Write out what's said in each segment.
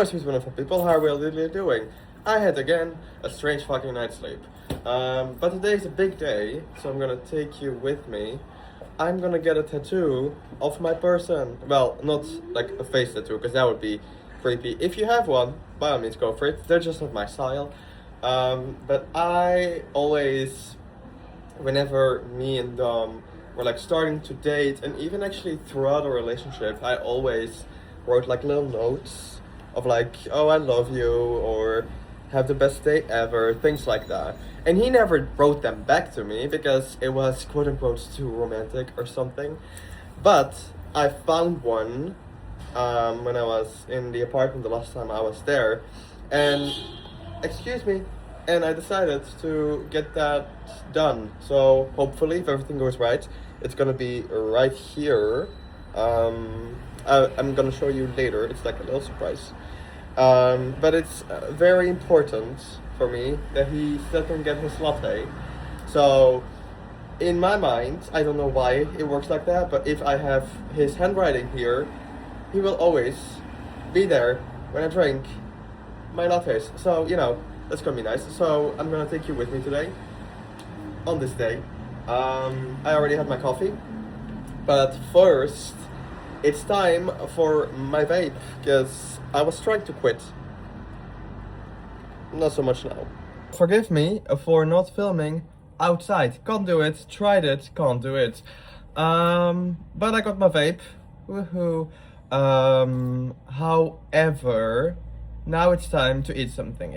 my sweet wonderful people, how are we all doing? I had again a strange fucking night's sleep. But today's a big day, so I'm gonna take you with me. I'm gonna get a tattoo of my person. Well, not like a face tattoo, because that would be creepy. If you have one, by all means go for it. They're just not my style. But I always, whenever me and Dom were like starting to date, and even actually throughout a relationship, I always wrote like little notes of like, oh, I love you, or have the best day ever, things like that. And he never wrote them back to me because it was quote unquote too romantic or something. But I found one when I was in the apartment the last time I was there, and excuse me, and I decided to get that done. So hopefully, if everything goes right, it's gonna be right here. I'm gonna show you later. It's like a little surprise. But it's very important for me that he still can get his latte. So, in my mind, I don't know why it works like that, but if I have his handwriting here, he will always be there when I drink my lattes. So, that's gonna be nice. So, I'm gonna take you with me today on this day. I already had my coffee, but first, it's time for my vape, because I was trying to quit. Not so much now. Forgive me for not filming outside. Can't do it. Tried it. Can't do it. But I got my vape. Woohoo. However, now it's time to eat something.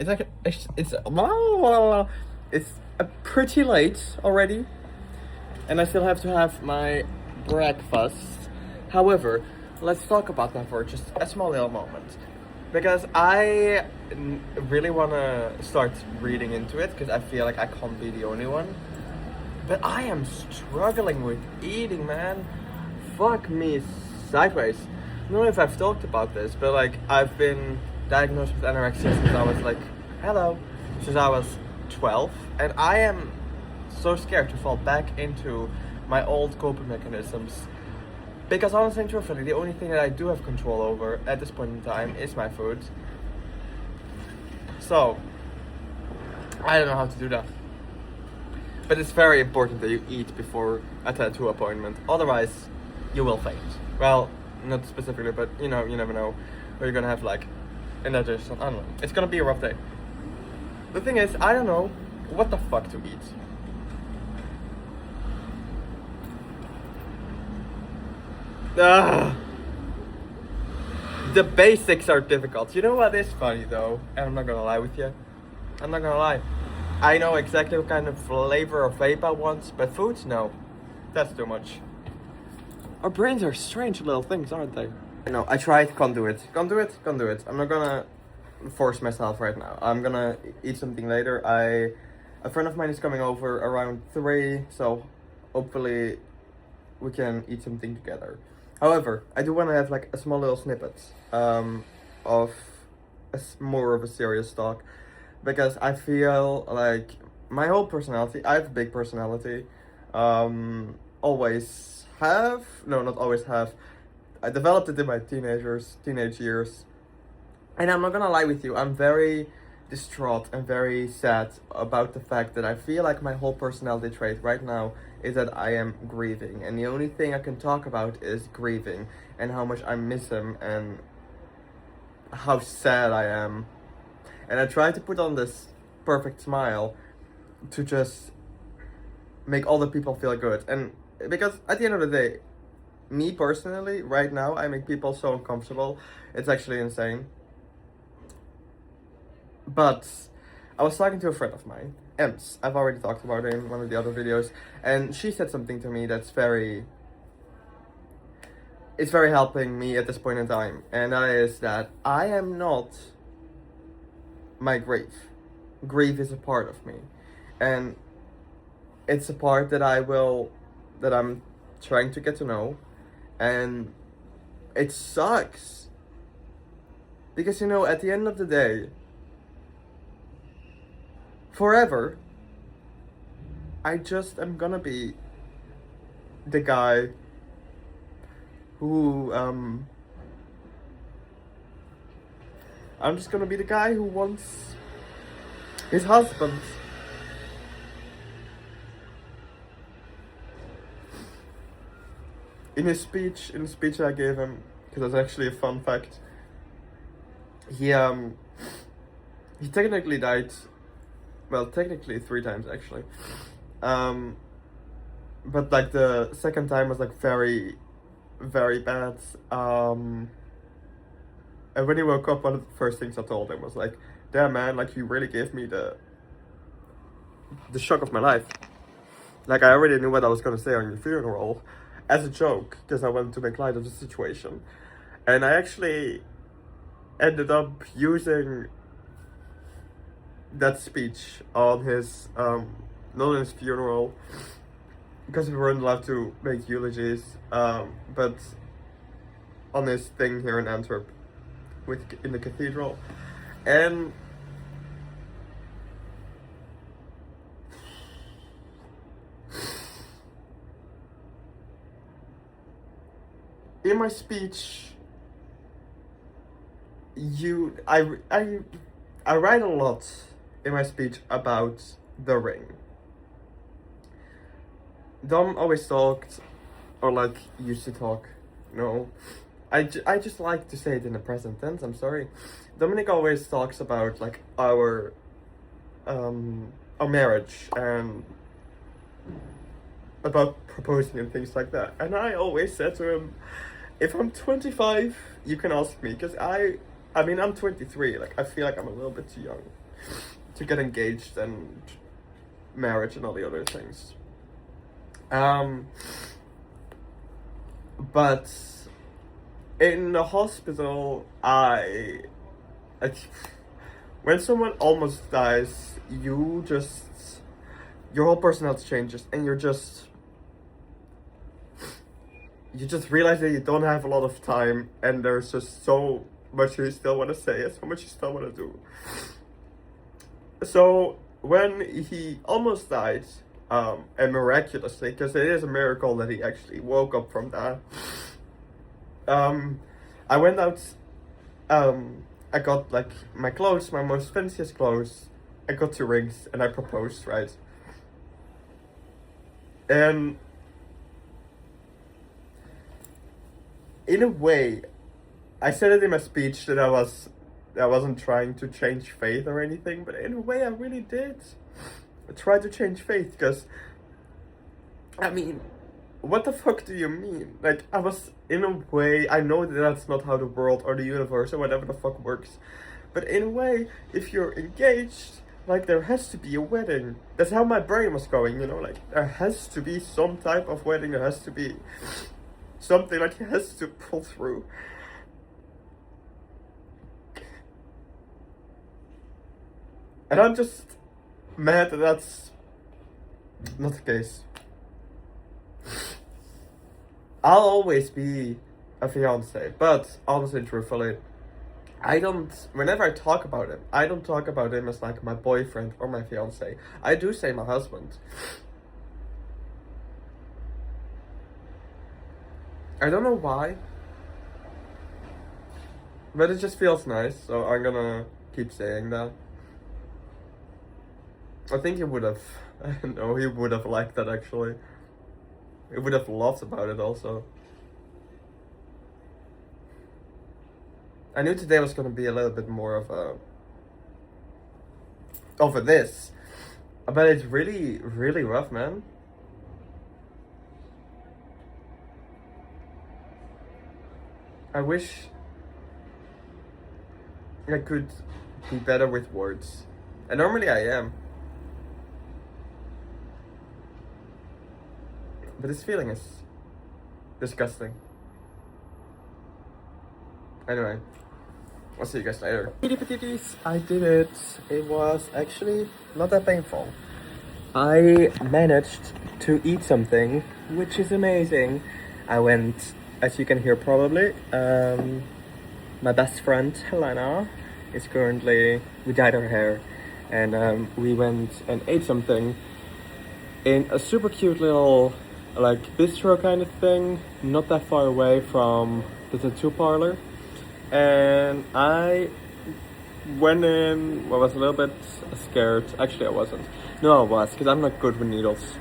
It's pretty late already, and I still have to have my breakfast. However, let's talk about that for just a small little moment. Because I really want to start reading into it, because I feel like I can't be the only one. But I am struggling with eating, man. Fuck me sideways. I don't know if I've talked about this, but like I've been diagnosed with anorexia since I was like, since I was 12. And I am so scared to fall back into my old coping mechanisms. Because honestly and truthfully, the only thing that I do have control over at this point in time is my food. So, I don't know how to do that. But it's very important that you eat before a tattoo appointment. Otherwise, you will faint. Well, not specifically, but you never know. Or you're gonna have like indigestion. I don't know. It's gonna be a rough day. The thing is, I don't know what the fuck to eat. The basics are difficult. You know what is funny though? And I'm not gonna lie with you. I'm not gonna lie. I know exactly what kind of flavor of vape I want, but foods, no. That's too much. Our brains are strange little things, aren't they? No, I tried, can't do it. Can't do it, can't do it. I'm not gonna force myself right now. I'm gonna eat something later. A friend of mine is coming over around 3, so hopefully we can eat something together. However, I do want to have like a small little snippet of more of a serious talk, because I feel like my whole personality, I have a big personality, always have, no, not always have, I developed it in my teenage years, and I'm not gonna lie with you, I'm very distraught and very sad about the fact that I feel like my whole personality trait right now is that I am grieving, and the only thing I can talk about is grieving and how much I miss him and how sad I am. And I try to put on this perfect smile to just make all the people feel good. And because at the end of the day, me personally, right now, I make people so uncomfortable, it's actually insane. But I was talking to a friend of mine, Ems. I've already talked about it in one of the other videos, and she said something to me that's it's very helping me at this point in time, and that is that I am not my grief. Grief is a part of me, and it's a part that I'm trying to get to know, and it sucks. Because at the end of the day, forever, I just am gonna be the guy who I'm just gonna be the guy who wants his husband. In the speech I gave him, because that's actually a fun fact. He technically died. Well, technically 3 times actually. But like the second time was like very, very bad. And when he woke up, one of the first things I told him was like, "Damn man, like you really gave me the shock of my life. Like I already knew what I was gonna say on your funeral, as a joke, because I wanted to make light of the situation, and I actually ended up using that speech on his not on his funeral, because we weren't allowed to make eulogies, but on his thing here in Antwerp, in the cathedral, and in my speech, I write a lot in my speech about the ring. Dom always talked, or like used to talk. No, I just like to say it in the present tense. I'm sorry. Dominic always talks about like our marriage and about proposing and things like that. And I always said to him, if I'm 25, you can ask me, because I mean, I'm 23. Like, I feel like I'm a little bit too young to get engaged and marriage and all the other things. But in the hospital, when someone almost dies, your whole personality changes, and you just realize that you don't have a lot of time, and there's just so much you still want to say and so much you still want to do. So when he almost died, and miraculously, because it is a miracle that he actually woke up from that, I went out, I got like my clothes, my most fanciest clothes, I got 2 rings, and I proposed, right? And in a way, I said it in my speech that I wasn't trying to change faith or anything, but in a way I really did try to change faith, because, I mean, what the fuck do you mean? Like, I was, in a way, I know that that's not how the world or the universe or whatever the fuck works, but in a way, if you're engaged, like, there has to be a wedding. That's how my brain was going, you know, like, there has to be some type of wedding, there has to be something, like, he has to pull through. And I'm just mad that that's not the case. I'll always be a fiance, but honestly, truthfully, whenever I talk about him, I don't talk about him as like my boyfriend or my fiance. I do say my husband. I don't know why, but it just feels nice, so I'm gonna keep saying that. I think he would have, no, he would have liked that actually. He would have loved about it also. I knew today was gonna be a little bit more of a this, but it's really, really rough, man. I wish I could be better with words, and normally I am. But this feeling is disgusting. Anyway, I'll see you guys later. I did it. It was actually not that painful. I managed to eat something, which is amazing. I went, as you can hear probably, my best friend Helena is currently, we dyed her hair, and we went and ate something in a super cute little like bistro kind of thing, not that far away from the tattoo parlor. And I went in, I was a little bit scared. Actually, I wasn't. No, I was, because I'm not good with needles.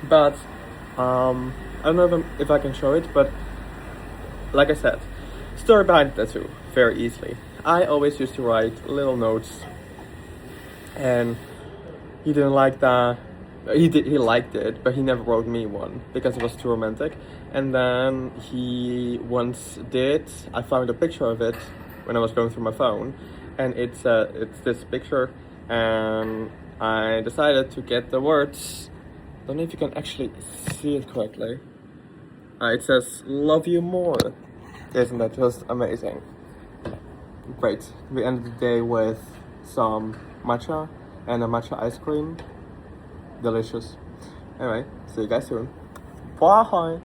But, I don't know if I can show it, but like I said, story behind the tattoo, very easily. I always used to write little notes, and he didn't like that. He liked it, but he never wrote me one because it was too romantic. And then he once did. I found a picture of it when I was going through my phone, and it's this picture, and I decided to get the words. Don't know if you can actually see it correctly. It says "Love you more." Isn't that just amazing? Great. We ended the day with some matcha and a matcha ice cream. Delicious. Anyway, see you guys soon. Bye.